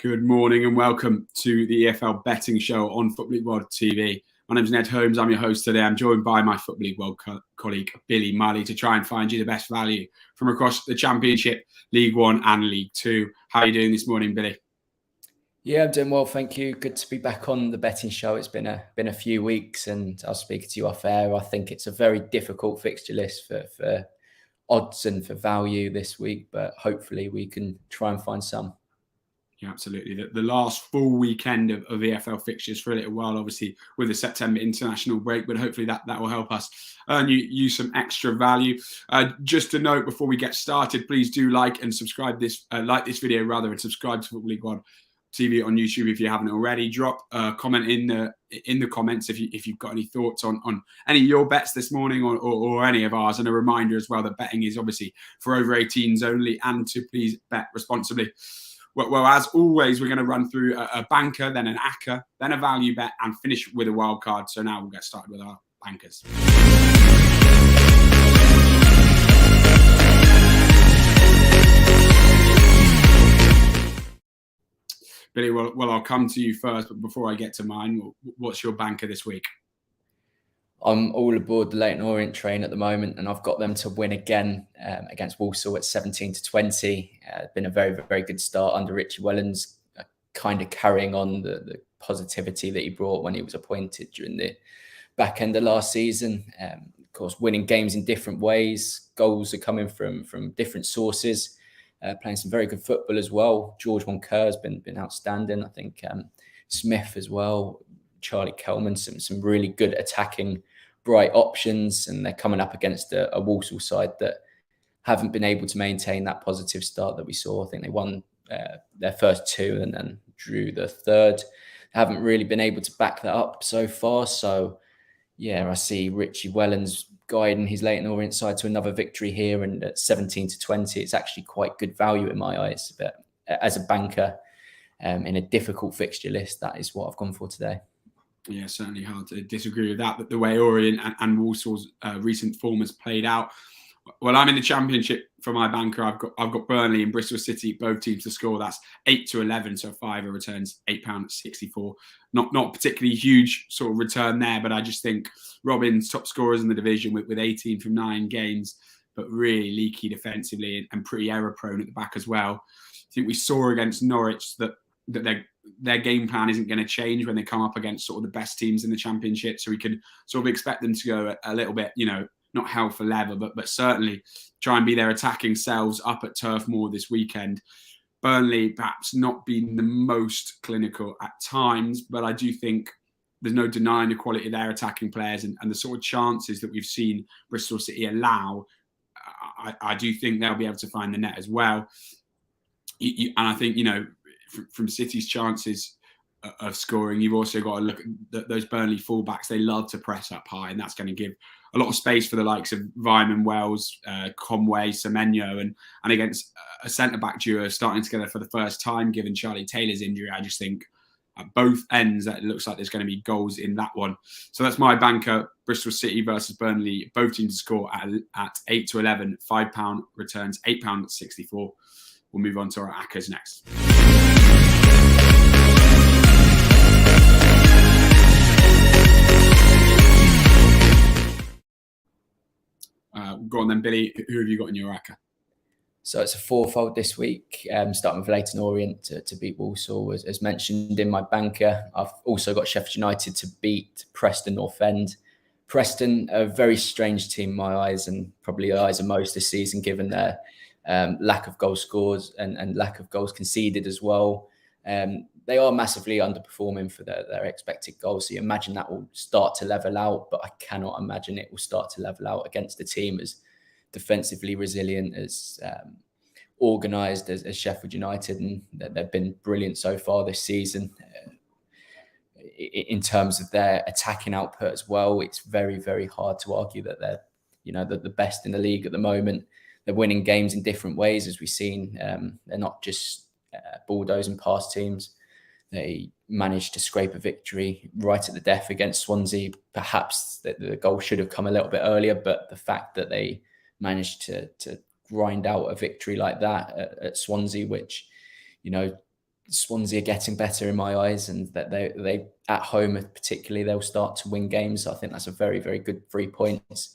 Good morning and welcome to the EFL betting show on Football League World TV. My name is Ned Holmes. I'm your host today. I'm joined by my Football League World colleague, Billy Mulley, to try and find you the best value from across the Championship, League One and League Two. How are you doing this morning, Billy? Yeah, I'm doing well, thank you. Good to be back on the betting show. It's been a few weeks, and I was speaking to you off air. I think it's a very difficult fixture list for odds and for value this week, but hopefully we can try and find some. Yeah, absolutely. The last full weekend of EFL fixtures for a little while, obviously with the September international break, but hopefully that will help us earn you some extra value. Just a note before we get started, please do like and subscribe this video and subscribe to Football League One TV on YouTube if you haven't already. Drop a comment in the comments if you've got any thoughts on any of your bets this morning or any of ours. And a reminder as well that betting is obviously for over 18s only, and to please bet responsibly. Well, as always, we're going to run through a banker, then an ACCA, then a value bet, and finish with a wild card. So now we'll get started with our bankers. Billy, well, I'll come to you first, but before I get to mine, what's your banker this week? I'm all aboard the Leyton Orient train at the moment, and I've got them to win again against Walsall at 17-20. Been a very, very good start under Richie Wellens, kind of carrying on the positivity that he brought when he was appointed during the back end of last season. Of course, winning games in different ways. Goals are coming from different sources. Playing some very good football as well. George Moncur has been outstanding. I think Smith as well. Charlie Kelman, some really good attacking, bright options, and they're coming up against a Walsall side that haven't been able to maintain that positive start that we saw. I think they won their first two and then drew the third. Haven't really been able to back that up so far. So, yeah, I see Richie Wellens guiding his Leyton Orient side to another victory here, and at 17-20, it's actually quite good value in my eyes. But as a banker in a difficult fixture list, that is what I've gone for today. Yeah, certainly hard to disagree with that. But the way Orient and Walsall's recent form has played out, well, I'm in the Championship for my banker. I've got Burnley and Bristol City, both teams to score. That's 8-11, so fiver returns £8.64. Not particularly huge sort of return there, but I just think Robin's top scorers in the division with 18 from 9 games, but really leaky defensively and pretty error prone at the back as well. I think we saw against Norwich that their game plan isn't going to change when they come up against sort of the best teams in the Championship. So we could sort of expect them to go a little bit, not hell for leather, but certainly try and be their attacking selves up at Turf Moor this weekend. Burnley perhaps not being the most clinical at times, but I do think there's no denying the quality of their attacking players and the sort of chances that we've seen Bristol City allow. I do think they'll be able to find the net as well. And I think, from City's chances of scoring, you've also got to look at those Burnley fullbacks. They love to press up high, and that's going to give a lot of space for the likes of Vyman, Wells, Conway, Semenyo, and against a centre-back duo starting together for the first time, given Charlie Taylor's injury. I just think at both ends that it looks like there's going to be goals in that one. So that's my banker, Bristol City versus Burnley. Both teams to score at 8-11, £5 returns, £8.64. We'll move on to our ACCAs next. Go on then, Billy. Who have you got in your ACCA? So it's a fourfold this week, starting with Leyton Orient to beat Walsall, as mentioned in my banker. I've also got Sheffield United to beat Preston North End. Preston, a very strange team in my eyes, and probably the eyes of most this season, given their lack of goal scores and lack of goals conceded as well. They are massively underperforming for their expected goals. So you imagine that will start to level out, but I cannot imagine it will start to level out against a team as defensively resilient, as organised as Sheffield United. And they've been brilliant so far this season. In terms of their attacking output as well, it's very, very hard to argue that they're, the best in the league at the moment. They're winning games in different ways, as we've seen. They're not just bulldozing past teams. They managed to scrape a victory right at the death against Swansea. Perhaps the goal should have come a little bit earlier, but the fact that they managed to grind out a victory like that at Swansea, which, Swansea are getting better in my eyes, and that they at home particularly, they'll start to win games. I think that's a very, very good 3 points.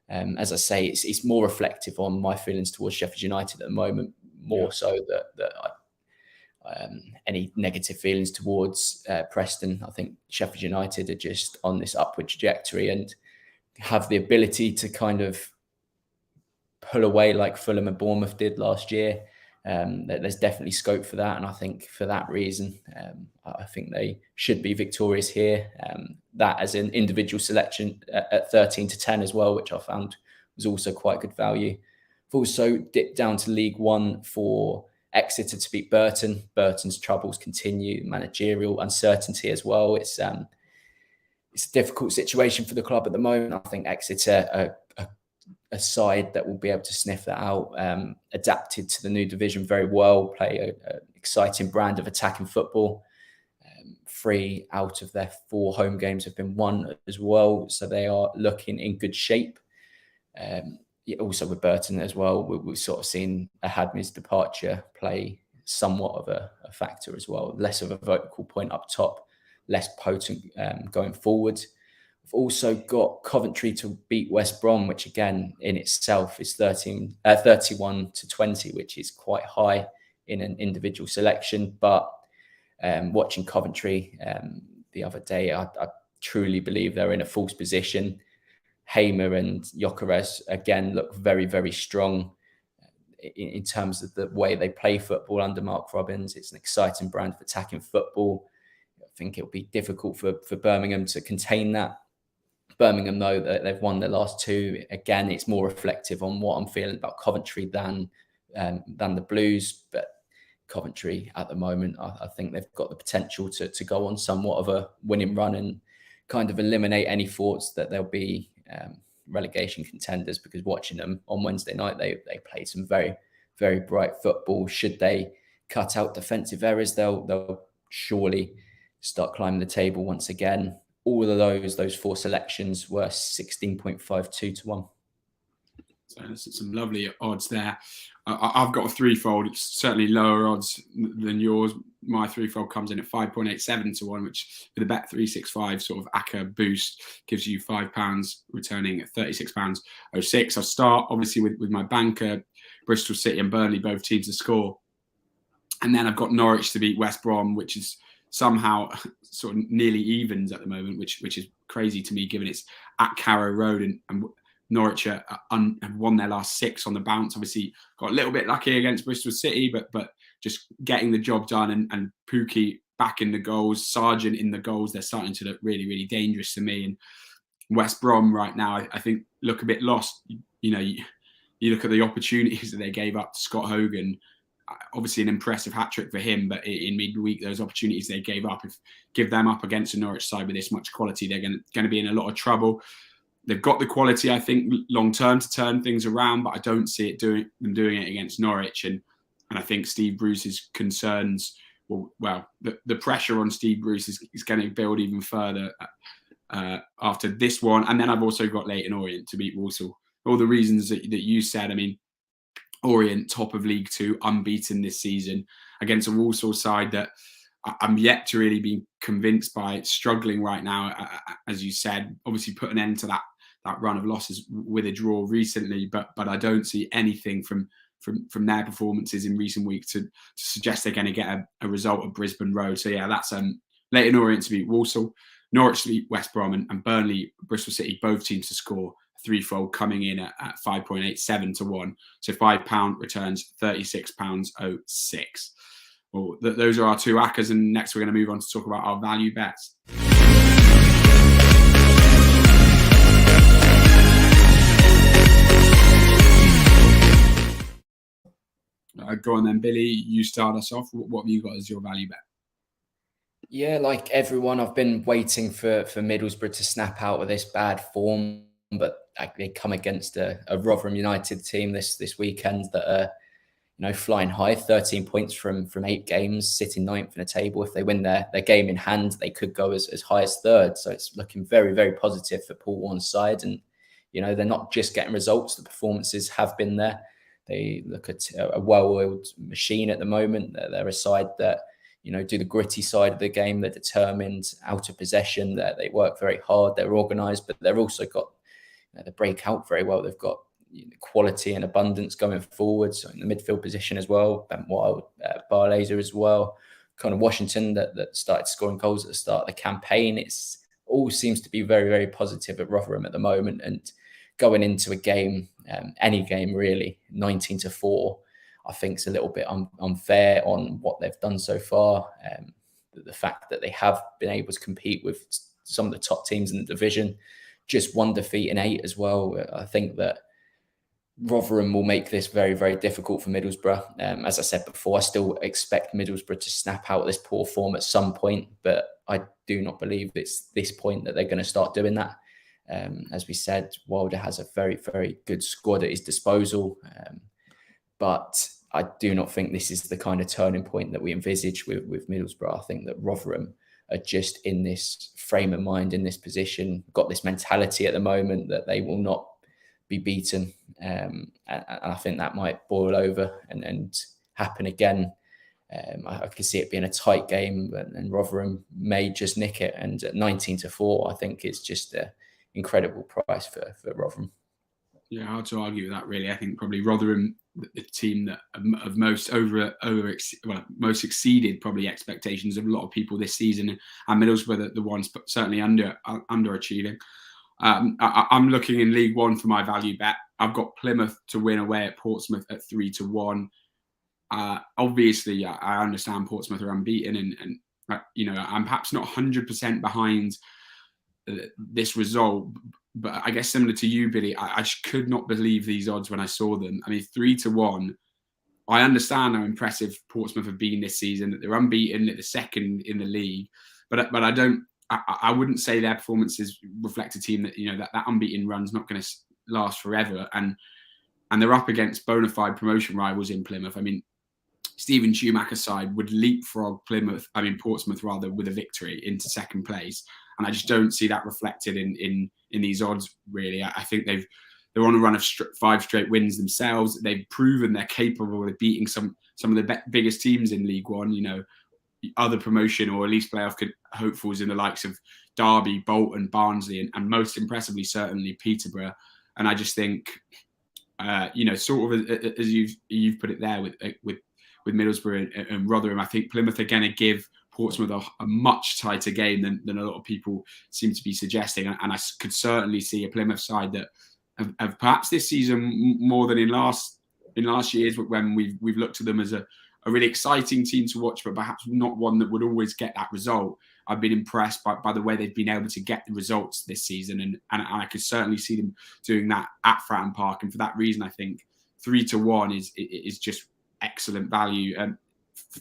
As I say, it's more reflective on my feelings towards Sheffield United at the moment, more so that any negative feelings towards Preston. I think Sheffield United are just on this upward trajectory and have the ability to kind of pull away like Fulham and Bournemouth did last year. There's definitely scope for that, and I think for that reason, I think they should be victorious here. That as an individual selection at 13-10 as well, which I found was also quite good value. I've also dipped down to League One for Exeter to beat Burton. Burton's troubles continue, managerial uncertainty as well. It's a difficult situation for the club at the moment. I think Exeter are a side that will be able to sniff that out, adapted to the new division very well, play an exciting brand of attacking football. 3 out of their 4 home games have been won as well, so they are looking in good shape. Also with Burton as well, we've sort of seen Ahadmi's departure play somewhat of a factor as well. Less of a vocal point up top, less potent going forward. We've also got Coventry to beat West Brom, which again in itself is 31-20, which is quite high in an individual selection. But watching Coventry the other day, I truly believe they're in a false position. Hamer and Gyökeres again look very, very strong in terms of the way they play football under Mark Robins. It's an exciting brand of attacking football. I think it'll be difficult for Birmingham to contain that. Birmingham, though, they've won their last 2. Again, it's more reflective on what I'm feeling about Coventry than the Blues. But Coventry at the moment, I think they've got the potential to go on somewhat of a winning run and kind of eliminate any thoughts that they'll be relegation contenders, because watching them on Wednesday night, they played some very, very bright football. Should they cut out defensive errors, they'll surely start climbing the table once again. All of those 4 selections were 16.52 to 1. So there's some lovely odds there. I've got a threefold. It's certainly lower odds than yours. My threefold comes in at 5.87 to 1, which with a Bet365 sort of ACCA boost gives you £5, returning at £36.06. I'll start obviously with my banker, Bristol City and Burnley, both teams to score. And then I've got Norwich to beat West Brom, which is somehow sort of nearly evens at the moment, which is crazy to me given it's at Carrow Road and Norwich have won their last 6 on the bounce. Obviously got a little bit lucky against Bristol City, but just getting the job done and Pookie back in the goals, Sargent in the goals, they're starting to look really, really dangerous to me. And West Brom right now, I think look a bit lost. You look at the opportunities that they gave up to Scott Hogan. Obviously an impressive hat-trick for him, but in midweek, those opportunities they gave up, give them up against a Norwich side with this much quality, they're going to be in a lot of trouble. They've got the quality, I think, long-term to turn things around, but I don't see them doing it against Norwich. And I think Steve Bruce's concerns, the pressure on Steve Bruce is going to build even further after this one. And then I've also got Leyton Orient to beat Walsall. All the reasons that you said, I mean, Orient, top of League Two, unbeaten this season against a Walsall side that I'm yet to really be convinced by, struggling right now, as you said. Obviously put an end to that run of losses with a draw recently, but I don't see anything from their performances in recent weeks to suggest they're going to get a result at Brisbane Road. So yeah, that's Leyton Orient to beat Walsall, Norwich to beat West Brom, and Burnley, Bristol City, both teams to score. Threefold coming in at 5.87 to 1. So £5 returns £36.06. Well, those are our 2 ACCAs, and next we're going to move on to talk about our value bets. Go on then, Billy. You start us off. What have you got as your value bet? Yeah, like everyone, I've been waiting for Middlesbrough to snap out of this bad form, but they come against a Rotherham United team this weekend that are flying high, 13 points from 8 games, sitting 9th in the table. If they win their game in hand, they could go as high as 3rd. So it's looking very, very positive for Paul Warne's side. And they're not just getting results; the performances have been there. They look at a well-oiled machine at the moment. They're a side that do the gritty side of the game. They're determined, out of possession. They work very hard. They're organised, but they've also got they break out very well. They've got quality and abundance going forward. So in the midfield position as well, Ben Wild, Barlaser as well, kind of Washington that started scoring goals at the start of the campaign. It's all seems to be very, very positive at Rotherham at the moment. And going into a game, any game really, 19-4, I think is a little bit unfair on what they've done so far. The fact that they have been able to compete with some of the top teams in the division, just 1 defeat in 8 as well. I think that Rotherham will make this very, very difficult for Middlesbrough. As I said before, I still expect Middlesbrough to snap out this poor form at some point, but I do not believe it's this point that they're going to start doing that. As we said, Wilder has a very, very good squad at his disposal, but I do not think this is the kind of turning point that we envisage with Middlesbrough. I think that Rotherham are just in this frame of mind, in this position, got this mentality at the moment that they will not be beaten. And I think that might boil over and happen again. I could see it being a tight game, and Rotherham may just nick it. And at 19-4, I think it's just an incredible price for Rotherham. Yeah, hard to argue with that, really. I think probably Rotherham, the team that have most most exceeded probably expectations of a lot of people this season, and Middlesbrough the ones certainly underachieving. I'm looking in League One for my value bet. I've got Plymouth to win away at Portsmouth at 3-1. Obviously, I understand Portsmouth are unbeaten, and I'm perhaps not 100% behind this result. But I guess similar to you, Billy, I just could not believe these odds when I saw them. I mean, 3-1. I understand how impressive Portsmouth have been this season, that they're unbeaten, at the second in the league. But I don't. I wouldn't say their performances reflect a team that that unbeaten run's not going to last forever, and they're up against bona fide promotion rivals in Plymouth. I mean, Stephen Schumacher's side would leapfrog Portsmouth rather, with a victory into second place, and I just don't see that reflected in these odds. Really, I think they're on a run of 5 straight wins themselves. They've proven they're capable of beating some of the biggest teams in League One. Other promotion or at least playoff hopefuls in the likes of Derby, Bolton, Barnsley, and most impressively, certainly Peterborough. And I just think, sort of as you've put it there with Middlesbrough and Rotherham, I think Plymouth are going to give Portsmouth a much tighter game than a lot of people seem to be suggesting. And I could certainly see a Plymouth side that have perhaps this season more than in last years, when we've looked at them as a really exciting team to watch, but perhaps not one that would always get that result. I've been impressed by the way they've been able to get the results this season, and I could certainly see them doing that at Fratton Park. And for that reason, I think 3-1 is just excellent value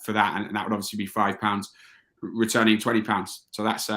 for that, and that would obviously be £5, returning £20. So that's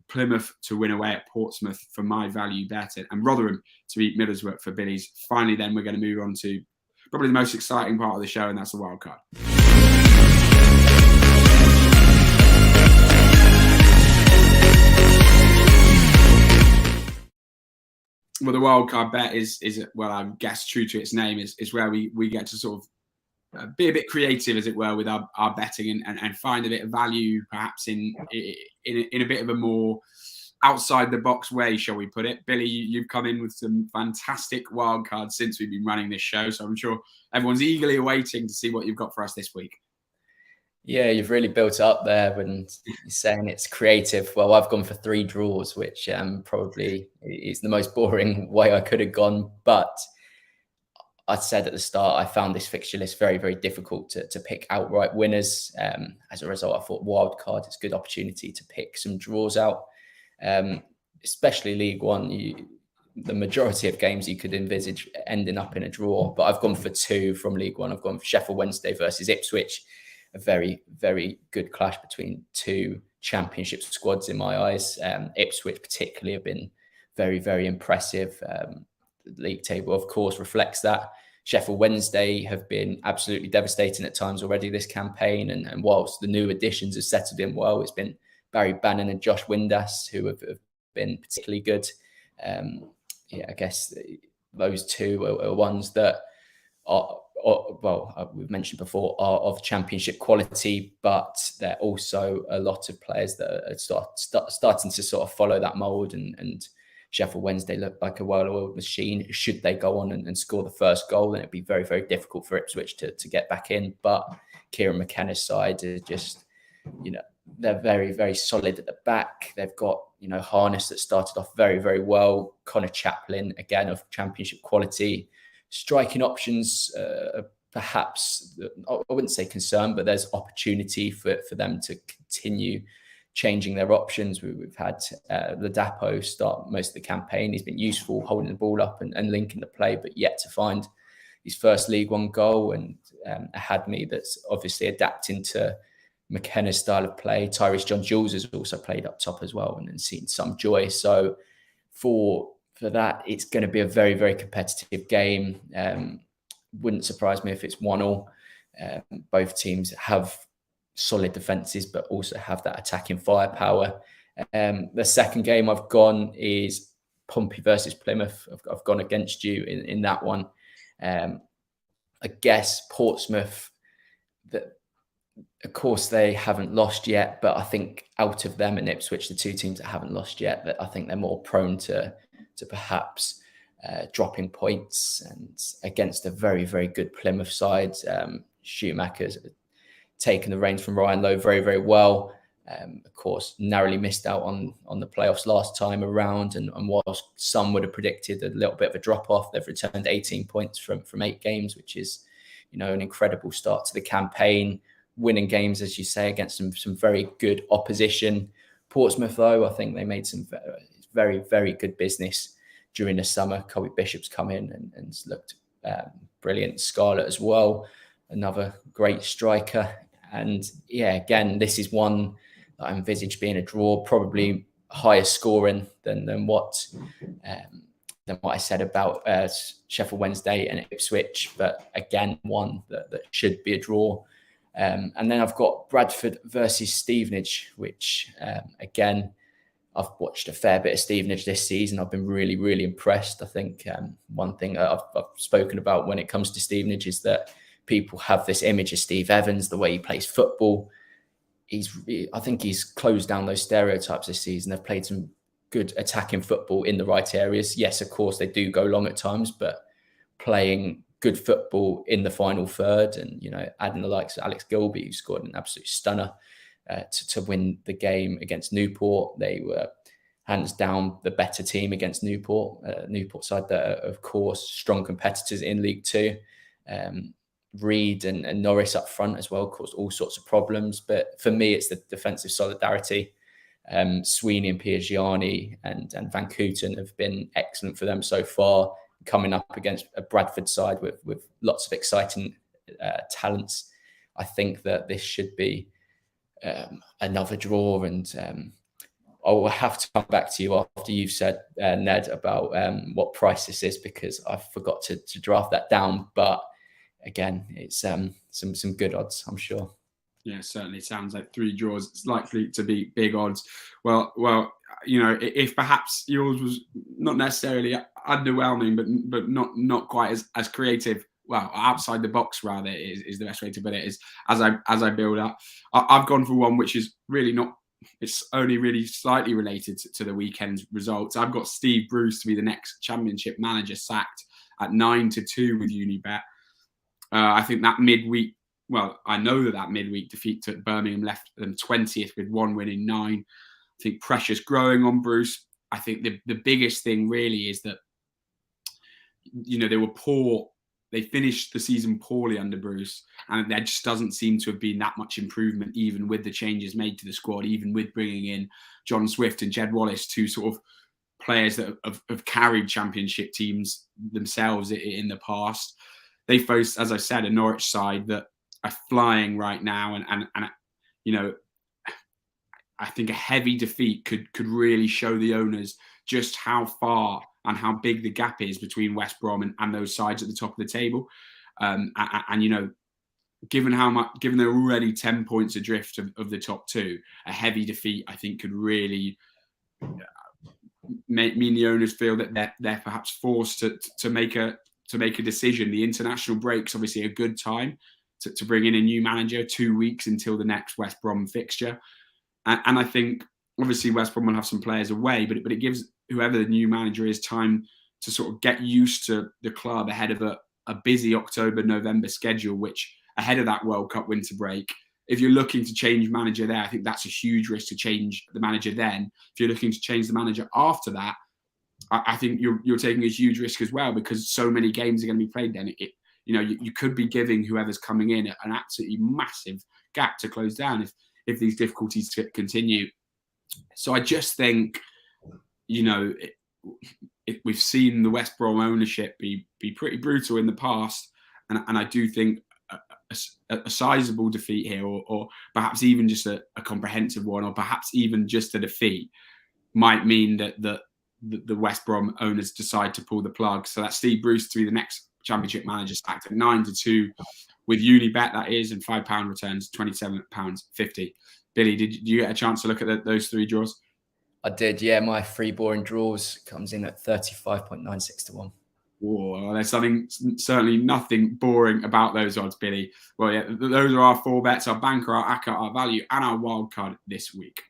Plymouth to win away at Portsmouth for my value bet, and Rotherham to beat Middlesbrough for Billy's. Finally, then we're going to move on to probably the most exciting part of the show, and that's the wild card. Well, the wild card bet is I guess true to its name, is where we get to sort of be a bit creative, as it were, with our betting and find a bit of value, perhaps in a bit of a more outside the box way, shall we put it. Billy, you've come in with some fantastic wild cards since we've been running this show, so I'm sure everyone's eagerly awaiting to see what you've got for us this week. Yeah, you've really built it up there when you're saying it's creative. Well, I've gone for 3 draws, which probably is the most boring way I could have gone. But I said at the start, I found this fixture list very, very difficult to pick outright winners. As a result, I thought wild card is a good opportunity to pick some draws out. Especially League One, the majority of games you could envisage ending up in a draw. But I've gone for 2 from League One. I've gone for Sheffield Wednesday versus Ipswich, a very, very good clash between 2 championship squads in my eyes. Ipswich particularly have been very, very impressive. The league table, of course, reflects that. Sheffield Wednesday have been absolutely devastating at times already this campaign. And whilst the new additions have settled in well, it's been Barry Bannon and Josh Windass who have been particularly good. I guess those 2 are ones that are we've mentioned before, are of championship quality, but there are also a lot of players that are starting to sort of follow that mould, and Sheffield Wednesday look like a well-oiled machine. Should they go on and score the first goal, then it'd be very, very difficult for Ipswich to get back in. But Kieran McKenna's side is just, they're very, very solid at the back. They've got, Harness that started off very, very well. Connor Chaplin, again, of championship quality. Striking options, perhaps, I wouldn't say concern, but there's opportunity for them to continue changing their options. We've had Ladapo start most of the campaign. He's been useful holding the ball up and linking the play, but yet to find his first League One goal. And Ahadmi, that's obviously adapting to McKenna's style of play. Tyrese John-Jules has also played up top as well and seen some joy. So for that, it's going to be a very, very competitive game. Wouldn't surprise me if it's 1-1. Both teams have solid defences, but also have that attacking firepower. The second game I've gone is Pompey versus Plymouth. I've gone against you in that one. I guess Portsmouth, that of course they haven't lost yet, but I think out of them and Ipswich, the two teams that haven't lost yet, that I think they're more prone to perhaps dropping points. And against a very, very good Plymouth side, Schumacher's taken the reins from Ryan Lowe very, very well. Of course, narrowly missed out on the playoffs last time around. And whilst some would have predicted a little bit of a drop-off, they've returned 18 points from 8 games, which is, an incredible start to the campaign. Winning games, as you say, against some very good opposition. Portsmouth, though, I think they made some very, very good business during the summer. Colby Bishop's come in and looked brilliant. Scarlett as well, another great striker. And yeah, again, this is one that I envisage being a draw, probably higher scoring than what I said about Sheffield Wednesday and Ipswich. But again, one that should be a draw. And then I've got Bradford versus Stevenage, which again, I've watched a fair bit of Stevenage this season. I've been really, really impressed. I think one thing I've spoken about when it comes to Stevenage is that people have this image of Steve Evans, the way he plays football. I think he's closed down those stereotypes this season. They've played some good attacking football in the right areas. Yes, of course, they do go long at times, but playing good football in the final third and, adding the likes of Alex Gilby, who scored an absolute stunner to win the game against Newport. They were hands down the better team against Newport. Newport side that are, of course, strong competitors in League Two. Reed and Norris up front as well caused all sorts of problems. But for me, it's the defensive solidarity. Sweeney and Piagiani and Van Kooten have been excellent for them so far, coming up against a Bradford side with lots of exciting talents. I think that this should be another draw, and I will have to come back to you after you've said, Ned, about what price this is, because I forgot to draft that down. But again, it's some good odds, I'm sure. Yeah, certainly sounds like 3 draws. It's likely to be big odds. Well, if perhaps yours was not necessarily underwhelming, but not quite as creative. Well, outside the box rather is the best way to put it. Is as I build up, I've gone for one which is really not. It's only really slightly related to the weekend's results. I've got Steve Bruce to be the next Championship manager sacked at 9-2 with Unibet. I think that midweek. Well, I know that midweek defeat to Birmingham left them 20th with 1 win in 9. I think pressure's growing on Bruce. I think the biggest thing really is that, they were poor. They finished the season poorly under Bruce, and there just doesn't seem to have been that much improvement, even with the changes made to the squad, even with bringing in John Swift and Jed Wallace, 2 sort of players that have carried Championship teams themselves in the past. They faced, as I said, a Norwich side that are flying right now, and I think a heavy defeat could really show the owners just how far and how big the gap is between West Brom and those sides at the top of the table. Given they're already 10 points adrift of the top 2, a heavy defeat I think could really mean the owners feel that they're perhaps forced to to make a decision. The international break's obviously a good time to bring in a new manager, 2 weeks until the next West Brom fixture. And I think obviously West Brom will have some players away, but it gives whoever the new manager is time to sort of get used to the club ahead of a busy October, November schedule, which ahead of that World Cup winter break, if you're looking to change manager there, I think that's a huge risk to change the manager then. If you're looking to change the manager after that, I think you're taking a huge risk as well, because so many games are going to be played then. You could be giving whoever's coming in an absolutely massive gap to close down if these difficulties continue. So I just think, we've seen the West Brom ownership be pretty brutal in the past, and I do think a sizable defeat here, or perhaps even just a comprehensive one, or perhaps even just a defeat, might mean that the West Brom owners decide to pull the plug. So that's Steve Bruce to be the next Championship manager, stacked at 9-2 with Unibet, that is, and £5 returns, £27.50. Billy, did you get a chance to look at those three draws? I did, yeah. My free boring draws comes in at 35.96 to 1. Well, there's certainly nothing boring about those odds, Billy. Well, yeah, those are our 4 bets: our banker, our ACCA, our value, and our wild card this week.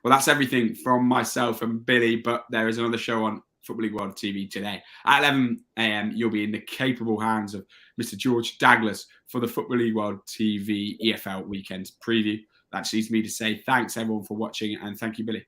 Well, that's everything from myself and Billy, but there is another show on Football League World TV today. At 11 a.m, you'll be in the capable hands of Mr. George Douglas for the Football League World TV EFL weekend preview. That just leaves me to say thanks, everyone, for watching, and thank you, Billy.